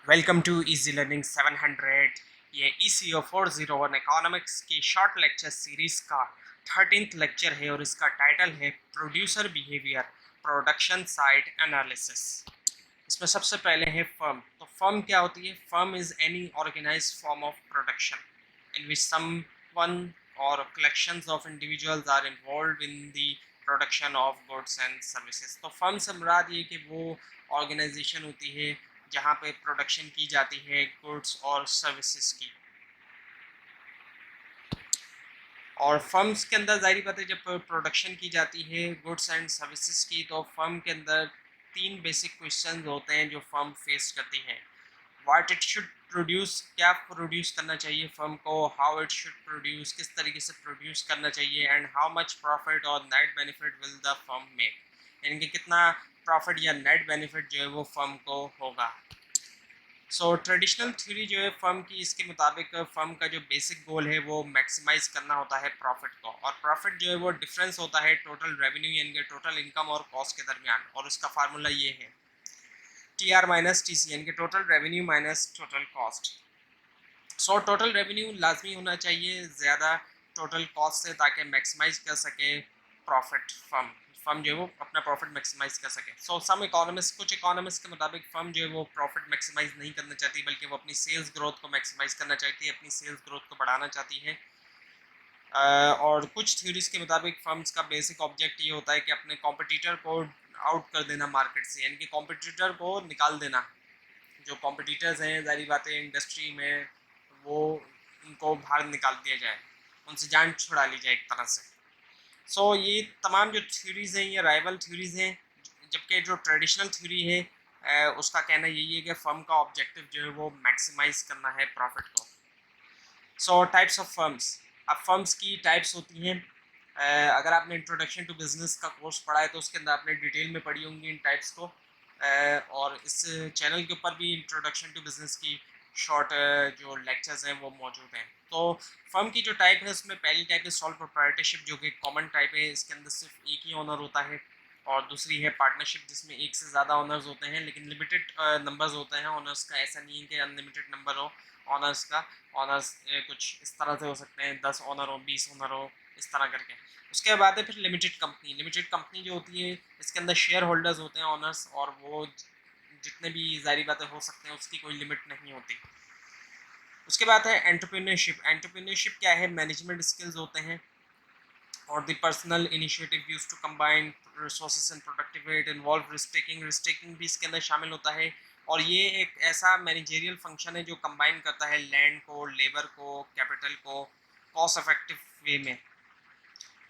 Welcome to easy learning 700। ये ECO 401 economics की short lecture series का 13th लेक्चर है और इसका टाइटल है producer behaviour production side analysis. इसमें सबसे पहले है फर्म। तो फर्म क्या होती है? Firm is any organised form of production in which someone or collections of individuals are involve in the production of goods and services. तो फर्म से मुराद ये कि वो ऑर्गेनाइजेशन होती है जहाँ पे प्रोडक्शन की जाती है गुड्स और सर्विसेज की। और फर्म्स के अंदर जाहिर बात है जब प्रोडक्शन की जाती है गुड्स एंड सर्विसेज की, तो फर्म के अंदर तीन बेसिक क्वेश्चंस होते हैं जो फर्म फेस करती है। व्हाट इट शुड प्रोड्यूस, क्या प्रोड्यूस करना चाहिए फर्म को, हाउ इट शुड प्रोड्यूस, किस तरीके से प्रोड्यूस करना चाहिए, एंड हाउ मच प्रॉफिट और net benefit will the firm make, यानी कि कितना प्रॉफिट या नेट बेनिफिट जो है वो फर्म को होगा। सो ट्रेडिशनल थ्योरी जो है फर्म की, इसके मुताबिक फर्म का जो बेसिक गोल है वो मैक्सिमाइज करना होता है प्रॉफिट को, और प्रॉफिट जो है वो डिफरेंस होता है टोटल रेवेन्यू यानी कि टोटल इनकम और कॉस्ट के दरमियान, और उसका फार्मूला ये है TR माइनस TC यानी कि total revenue minus total cost. So total revenue लाजमी होना चाहिए ज़्यादा टोटल कॉस्ट से, ताकि मैक्सिमाइज कर सके प्रॉफिट फर्म जो है वो अपना प्रॉफिट मैक्सिमाइज कर सके। सो सम इकोनॉमिस्ट, कुछ इकोनॉमिस्ट के मुताबिक फर्म जो है वो प्रॉफिट मैक्सिमाइज नहीं करना चाहती, बल्कि वो अपनी सेल्स ग्रोथ को मैक्सिमाइज करना चाहती है, अपनी सेल्स ग्रोथ को बढ़ाना चाहती है। और कुछ थ्योरीज के मुताबिक फर्म्स का बेसिक ऑब्जेक्ट ये होता है कि अपने कॉम्पिटिटर को आउट कर देना मार्केट से, यानी कि कॉम्पिटिटर को निकाल देना। जो कॉम्पिटिटर्स हैं जारी बातें इंडस्ट्री में, वो उनको बाहर निकाल दिया जाए, उनसे जान छुड़ा ली जाए एक तरह से। सो ये तमाम जो थ्योरीज़ हैं ये राइवल थ्योरीज़ हैं, जबकि जो ट्रेडिशनल थ्योरी है उसका कहना यही है कि फर्म का ऑब्जेक्टिव जो है वो मैक्सिमाइज करना है प्रॉफिट को। सो टाइप्स ऑफ फर्म्स। अब फर्म्स की टाइप्स होती हैं। अगर आपने इंट्रोडक्शन टू बिजनेस का कोर्स पढ़ा है तो उसके अंदर आपने डिटेल में पढ़ी होंगी इन टाइप्स को। और इस चैनल के ऊपर भी इंट्रोडक्शन टू बिजनेस की शॉर्ट जो लेक्चर्स हैं वो मौजूद हैं। तो फर्म की जो टाइप है उसमें पहली टाइप है सॉल प्रोप्राइटरशिप, जो कि कॉमन टाइप है, इसके अंदर सिर्फ एक ही ओनर होता है। और दूसरी है पार्टनरशिप, जिसमें एक से ज़्यादा ओनर्स होते हैं, लेकिन लिमिटेड नंबर्स होते हैं ओनर्स का, ऐसा नहीं है कि अनलिमिटेड नंबर हो ऑनर्स का। ऑनर्स कुछ इस तरह से हो सकते हैं 10 ऑनर हो, 20 ऑनर हो, इस तरह करके। उसके बाद है फिर लिमिटेड कंपनी। लिमिटेड कंपनी जो होती है इसके अंदर शेयर होल्डर्स होते हैं ऑनर्स, और वो जितने भी जारी बातें हो सकते हैं उसकी कोई लिमिट नहीं होती। उसके बाद है एंटरप्रेन्योरशिप। एंटरप्रेन्योरशिप क्या है? मैनेजमेंट स्किल्स होते हैं और the personal initiative use to combine resources and productivity involve risk taking. Risk taking भी इसके अंदर शामिल होता है, और ये एक ऐसा मैनेजेरियल फंक्शन है जो कंबाइन करता है लैंड को, लेबर को, कैपिटल को कॉस्ट इफेक्टिव वे में,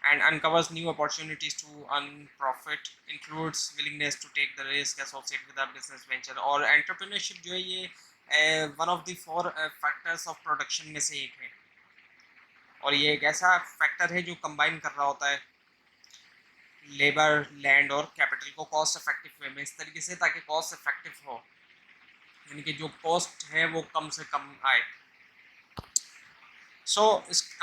and uncovers new opportunities to earn profit, includes willingness to take the risk associated with a business venture। और entrepreneurship जो है ये one of the four factors of production में से एक है, और ये एक ऐसा फैक्टर है जो कंबाइन कर रहा होता है लेबर, लैंड और कैपिटल को कॉस्ट इफेक्टिव वे में, इस तरीके से ताकि कॉस्ट इफेक्टिव हो, यानी कि जो कॉस्ट है वो कम से कम आए। सो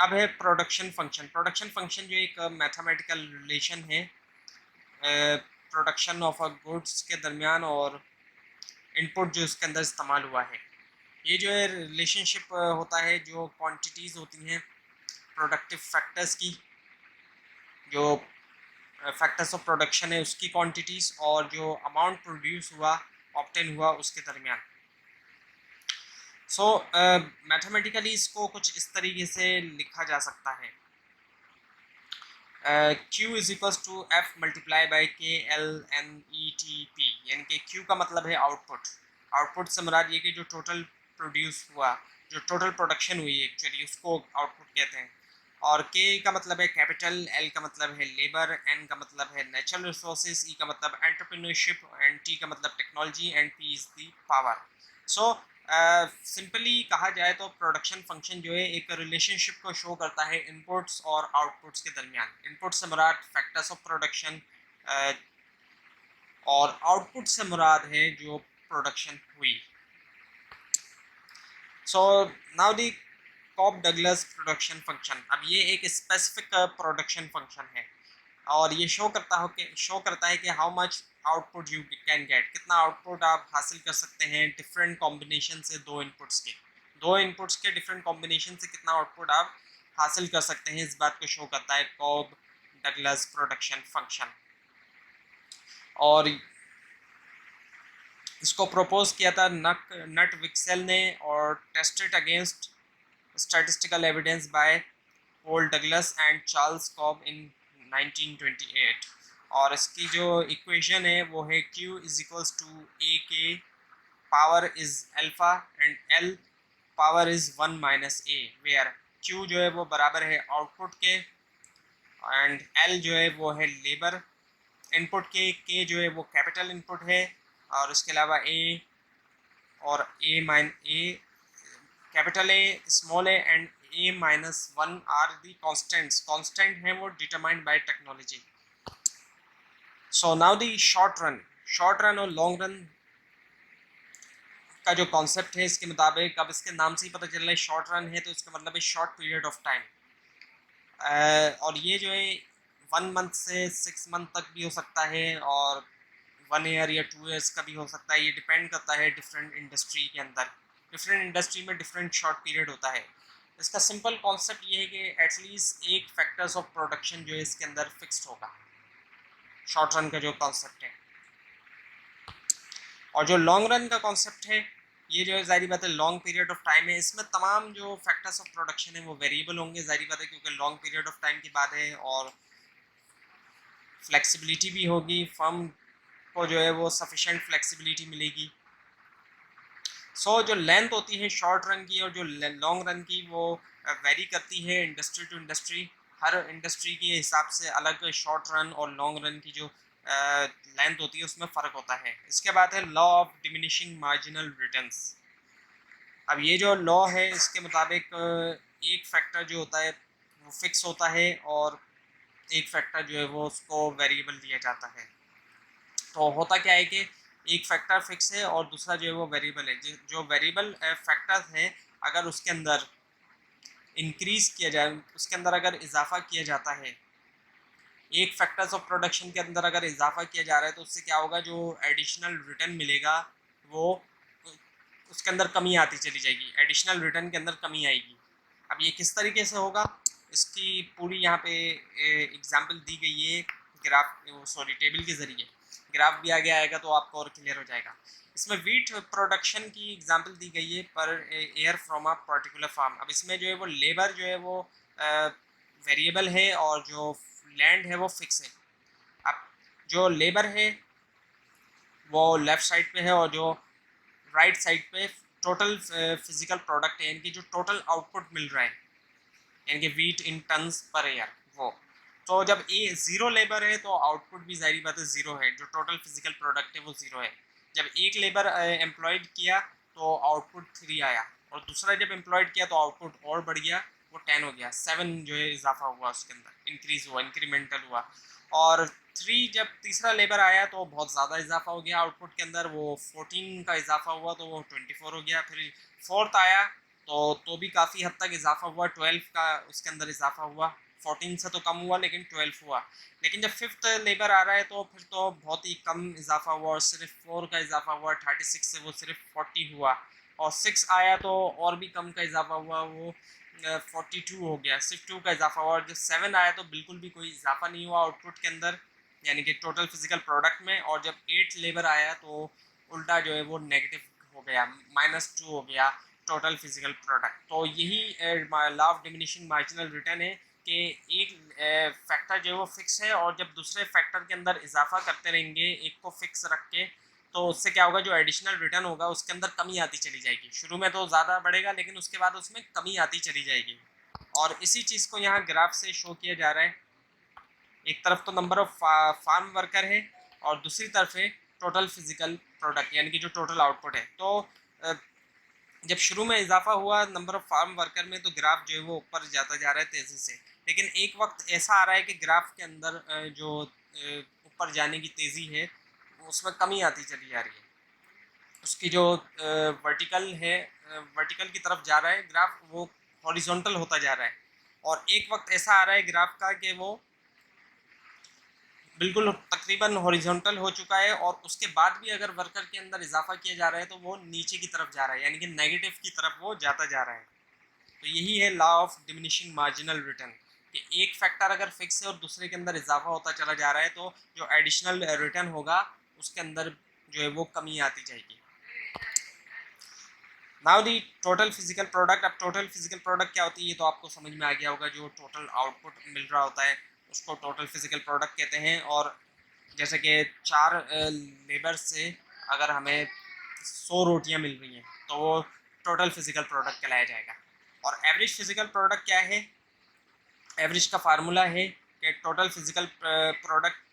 अब है प्रोडक्शन फंक्शन। प्रोडक्शन फंक्शन जो एक मैथमेटिकल रिलेशन है प्रोडक्शन ऑफ अ गुड्स के दरमियान और इनपुट जो इसके अंदर इस्तेमाल हुआ है। ये जो है रिलेशनशिप होता है जो क्वांटिटीज़ होती हैं प्रोडक्टिव फैक्टर्स की, जो फैक्टर्स ऑफ प्रोडक्शन है उसकी क्वांटिटीज़, और जो अमाउंट प्रोड्यूस हुआ, ऑब्टेन हुआ, उसके दरमियान। सो मैथमेटिकली इसको कुछ इस तरीके से लिखा जा सकता है Q is equals to F multiply by KLNETP, यानी कि Q का मतलब है आउटपुट। आउटपुट से मुराद ये कि जो टोटल प्रोड्यूस हुआ, जो टोटल प्रोडक्शन हुई एक्चुअली, उसको आउटपुट कहते हैं। और K का मतलब है कैपिटल, L का मतलब है लेबर, N का मतलब है नेचुरल रिसोर्सेज, E का मतलब एंटरप्रेन्योरशिप, एंड T का मतलब technology, and P is the power. So simply कहा जाए तो प्रोडक्शन फंक्शन जो है एक रिलेशनशिप को शो करता है इनपुट्स और आउटपुट्स के दरमियान। इनपुट से मुराद फैक्टर्स ऑफ प्रोडक्शन, और आउटपुट से मुराद है जो प्रोडक्शन हुई। So now the Cobb Douglas production function. अब ये एक स्पेसिफिक प्रोडक्शन फंक्शन है। और ये शो करता है कि how much output you can get, कितना आउटपुट आप हासिल कर सकते हैं डिफरेंट कॉम्बिनेशन से, दो इनपुट्स के डिफरेंट कॉम्बिनेशन से कितना आउटपुट आप हासिल कर सकते हैं, इस बात को शो करता है कॉब डगलस प्रोडक्शन फंक्शन। और इसको प्रपोज किया था नट विक्सेल ने और tested against statistical evidence by Paul Douglas and Charles Cobb in 1928। और इसकी जो इक्वेशन है वो है Q is equals to A K power is alpha and L power is 1 minus a, where Q जो है वो बराबर है आउटपुट के एंड L जो है वो है लेबर इनपुट के, K जो है वो कैपिटल इनपुट है, और उसके अलावा A और A capital A small A and A minus 1 are the constants, constant है वो determined by technology. So now the short run और लॉन्ग रन का जो कॉन्सेप्ट है इसके मुताबिक, अब इसके नाम से ही पता चल रहा है शॉर्ट रन है तो इसका मतलब है शॉर्ट पीरियड ऑफ टाइम, और ये जो है 1 मंथ से 6 मंथ तक भी हो सकता है और 1 ईयर या 2 ईयर्स का भी हो सकता है। ये डिपेंड करता है डिफरेंट इंडस्ट्री के अंदर, डिफरेंट इंडस्ट्री में डिफरेंट शॉर्ट पीरियड होता है। इसका सिंपल कॉन्सेप्ट ये है कि एटलीस्ट एक फैक्टर्स ऑफ प्रोडक्शन जो है इसके अंदर फिक्स्ड होगा, शॉर्ट रन का जो कॉन्सेप्ट है। और जो लॉन्ग रन का कॉन्सेप्ट है ये जो है ज़ाहिर बात है लॉन्ग पीरियड ऑफ टाइम है, इसमें तमाम जो फैक्टर्स ऑफ प्रोडक्शन है वो वेरिएबल होंगे, ज़ाहिर बात है क्योंकि लॉन्ग पीरियड ऑफ टाइम की बात है, और फ्लेक्सिबिलिटी भी होगी, फर्म को जो है वो सफिशेंट फ्लेक्सिबिलिटी मिलेगी। सो जो लेंथ होती है शॉर्ट रन की और जो लॉन्ग रन की वो वेरी करती है इंडस्ट्री टू इंडस्ट्री, हर इंडस्ट्री के हिसाब से अलग शॉर्ट रन और लॉन्ग रन की जो लेंथ होती है उसमें फ़र्क होता है। इसके बाद है law of diminishing marginal returns. अब ये जो लॉ है इसके मुताबिक एक फैक्टर जो होता है वो फिक्स होता है और एक फैक्टर जो है वो उसको वेरिएबल दिया जाता है। तो होता क्या है कि एक फैक्टर फिक्स है और दूसरा जो है वो वेरिएबल है। जो वेरिएबल फैक्टर है अगर उसके अंदर इंक्रीज़ किया जाए, उसके अंदर अगर इजाफा किया जाता है, एक फैक्टर्स ऑफ प्रोडक्शन के अंदर अगर इजाफा किया जा रहा है तो उससे क्या होगा, जो एडिशनल रिटर्न मिलेगा वो उसके अंदर कमी आती चली जाएगी, एडिशनल रिटर्न के अंदर कमी आएगी। अब ये किस तरीके से होगा इसकी पूरी यहाँ पे एग्जांपल दी गई है टेबल के ज़रिए, ग्राफ भी आगे आएगा तो आपको और क्लियर हो जाएगा। इसमें वीट प्रोडक्शन की एग्जांपल दी गई है पर air from a particular farm. अब इसमें जो है वो लेबर जो है वो वेरिएबल है और जो लैंड है वो फिक्स है। अब जो लेबर है वो लेफ़्ट साइड पे है और जो राइट साइड पे टोटल फिजिकल प्रोडक्ट है, यानी कि जो टोटल आउटपुट मिल रहा है, यानी कि वीट इन टन्स पर ईयर वो। तो जब ए ज़ीरो लेबर है तो आउटपुट भी ज़ाहिर बात है ज़ीरो है, जो टोटल फिजिकल प्रोडक्ट है वो ज़ीरो है। जब एक लेबर एम्प्लॉयड किया तो आउटपुट 3 आया, और दूसरा जब एम्प्लॉयड किया तो आउटपुट और बढ़ गया, वो 10 हो गया, 7 जो है इजाफा हुआ उसके अंदर, इंक्रीज़ हुआ, इंक्रीमेंटल हुआ। और 3 जब तीसरा लेबर आया तो बहुत ज़्यादा इजाफा हो गया आउटपुट के अंदर, वो 14 का इजाफा हुआ तो वो 24 हो गया। फिर फोर्थ आया तो भी काफ़ी हद तक इजाफा हुआ, 12 का उसके अंदर इजाफा हुआ, 14 से तो कम हुआ लेकिन 12 हुआ। लेकिन जब फिफ्थ लेबर आ रहा है तो फिर तो बहुत ही कम इजाफा हुआ और सिर्फ 4 का इजाफा हुआ, 36 से वो सिर्फ 40 हुआ। और 6 आया तो और भी कम का इजाफा हुआ, वो 42 हो गया, सिर्फ 2 का इजाफा हुआ। और जब 7 आया तो बिल्कुल भी कोई इजाफा नहीं हुआ आउटपुट के अंदर, यानी कि टोटल फिजिकल प्रोडक्ट में। और जब 8 लेबर आया तो उल्टा जो है वो नेगेटिव हो गया, -2 हो गया टोटल फिजिकल प्रोडक्ट। तो यही law of diminishing marginal return है कि एक फैक्टर जो है वो फिक्स है और जब दूसरे फैक्टर के अंदर इजाफा करते रहेंगे एक को फिक्स रख के, तो उससे क्या होगा, जो एडिशनल रिटर्न होगा उसके अंदर कमी आती चली जाएगी। शुरू में तो ज़्यादा बढ़ेगा लेकिन उसके बाद उसमें कमी आती चली जाएगी। और इसी चीज़ को यहाँ ग्राफ से शो किया जा रहा है। एक तरफ तो नंबर ऑफ फार्म वर्कर है और दूसरी तरफ है टोटल फिजिकल प्रोडक्ट, यानी कि जो टोटल आउटपुट है। तो जब शुरू में इजाफा हुआ नंबर ऑफ फार्म वर्कर में तो ग्राफ जो है वो ऊपर जाता जा रहा है तेज़ी से, लेकिन एक वक्त ऐसा आ रहा है कि ग्राफ के अंदर जो ऊपर जाने की तेज़ी है उसमें कमी आती चली जा रही है। उसकी जो वर्टिकल है, वर्टिकल की तरफ जा रहा है ग्राफ, वो हॉरिजॉन्टल होता जा रहा है। और एक वक्त ऐसा आ रहा है ग्राफ का कि वो बिल्कुल तकरीबन हॉरिजॉन्टल हो चुका है, और उसके बाद भी अगर वर्कर के अंदर इजाफा किया जा रहा है तो वो नीचे की तरफ जा रहा है, यानी कि नेगेटिव की तरफ वो जाता जा रहा है। तो यही है law of diminishing marginal return, कि एक फैक्टर अगर फिक्स है और दूसरे के अंदर इजाफा होता चला जा रहा है तो जो एडिशनल रिटर्न होगा उसके अंदर जो है वो कमी आती जाएगी। Now the total physical product. अब टोटल फिजिकल प्रोडक्ट क्या होती है ये तो आपको समझ में आ गया होगा, जो टोटल आउटपुट मिल रहा होता है उसको टोटल फिजिकल प्रोडक्ट कहते हैं। और जैसे कि 4 लेबर से अगर हमें 100 रोटियां मिल रही हैं तो वो टोटल फिजिकल प्रोडक्ट कहलाया जाएगा। और एवरेज फिजिकल प्रोडक्ट क्या है? एवरेज का फार्मूला है कि total physical product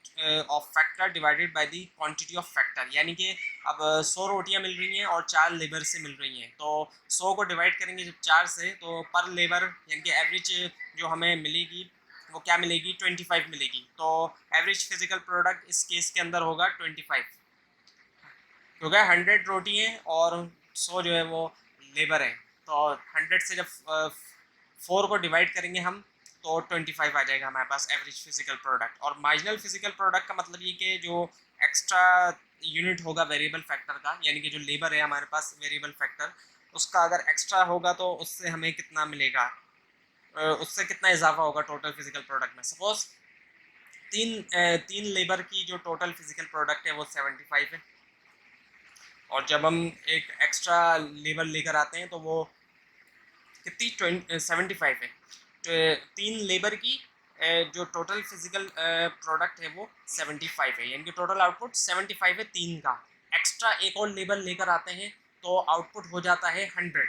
of factor divided by the quantity of factor, यानी कि अब 100 रोटियां मिल रही हैं और 4 लेबर से मिल रही हैं, तो 100 को डिवाइड करेंगे जब 4 से तो पर लेबर यानी कि एवरेज जो हमें मिलेगी वो क्या मिलेगी? 25 मिलेगी। तो एवरेज फिजिकल प्रोडक्ट इस केस के अंदर होगा 25, क्योंकि 100 रोटी हैं और 100 जो है वो लेबर है। तो 100 से जब 4 को डिवाइड करेंगे हम तो 25 आ जाएगा हमारे पास एवरेज फिजिकल प्रोडक्ट। और मार्जिनल फिजिकल प्रोडक्ट का मतलब ये कि जो एक्स्ट्रा यूनिट होगा वेरिएबल फैक्टर का, यानी कि जो लेबर है हमारे पास वेरिएबल फैक्टर, उसका अगर एक्स्ट्रा होगा तो उससे हमें कितना मिलेगा, उससे कितना इजाफा होगा टोटल फिजिकल प्रोडक्ट में। सपोज तीन लेबर की जो टोटल फिजिकल प्रोडक्ट है वो 75 है, और जब हम एक एक्स्ट्रा लेबर लेकर आते हैं तो वो कितनी 75 है। तो 3 लेबर की जो टोटल फिजिकल प्रोडक्ट है वो 75 है, यानी कि टोटल आउटपुट 75 है 3 का। एक्स्ट्रा एक और लेबर लेकर आते हैं तो आउटपुट हो जाता है 100।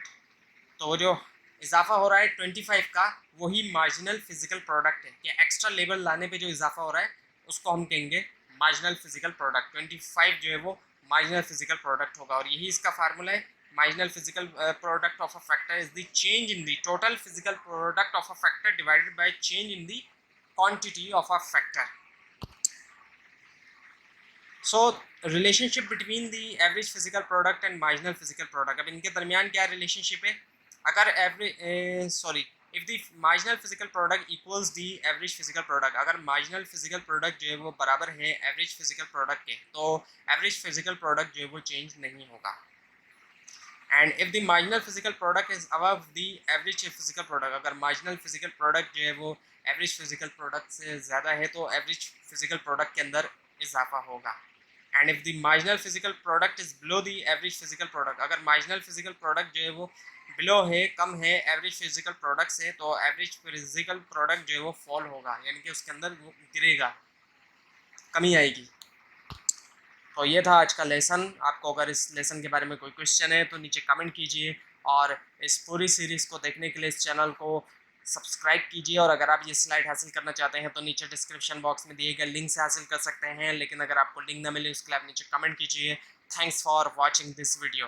तो वो जो इजाफा हो रहा है 25 का वही मार्जिनल फिजिकल प्रोडक्ट है, कि एक्स्ट्रा लेबर लाने पे जो इजाफा हो रहा है उसको हम कहेंगे मार्जिनल फिजिकल प्रोडक्ट। 25 जो है वो मार्जिनल फिजिकल प्रोडक्ट होगा, और यही इसका फार्मूला है। Marginal physical product of a factor is the change in the total physical product of a factor divided by change in the quantity of a factor. So relationship between the average physical product and marginal physical product, अब इनके दरमियान क्या relationship है? अगर if the marginal physical product equals the average physical product, अगर marginal physical product जो है वो बराबर है एवरेज फिजिकल प्रोडक्ट के, तो एवरेज फिजिकल प्रोडक्ट जो है वो चेंज नहीं होगा। And if the marginal physical product is above the average physical product, अगर मार्जिनल फिजिकल प्रोडक्ट जो है वो एवरेज फिजिकल प्रोडक्ट से ज़्यादा है तो एवरेज फिजिकल प्रोडक्ट के अंदर इजाफा होगा। And if the marginal physical product is below the average physical product, अगर मार्जिनल फिजिकल प्रोडक्ट जो है वो बिलो है, कम है एवरेज फिजिकल प्रोडक्ट से, तो एवरेज फिजिकल प्रोडक्ट जो है वो फॉल होगा, यानी कि उसके अंदर वो गिरेगा, कमी आएगी। तो ये था आज का लेसन। आपको अगर इस लेसन के बारे में कोई क्वेश्चन है तो नीचे कमेंट कीजिए, और इस पूरी सीरीज़ को देखने के लिए इस चैनल को सब्सक्राइब कीजिए। और अगर आप ये स्लाइड हासिल करना चाहते हैं तो नीचे डिस्क्रिप्शन बॉक्स में दिए गए लिंक से हासिल कर सकते हैं, लेकिन अगर आपको लिंक ना मिले उसके लिए आप नीचे कमेंट कीजिए। Thanks for watching this video.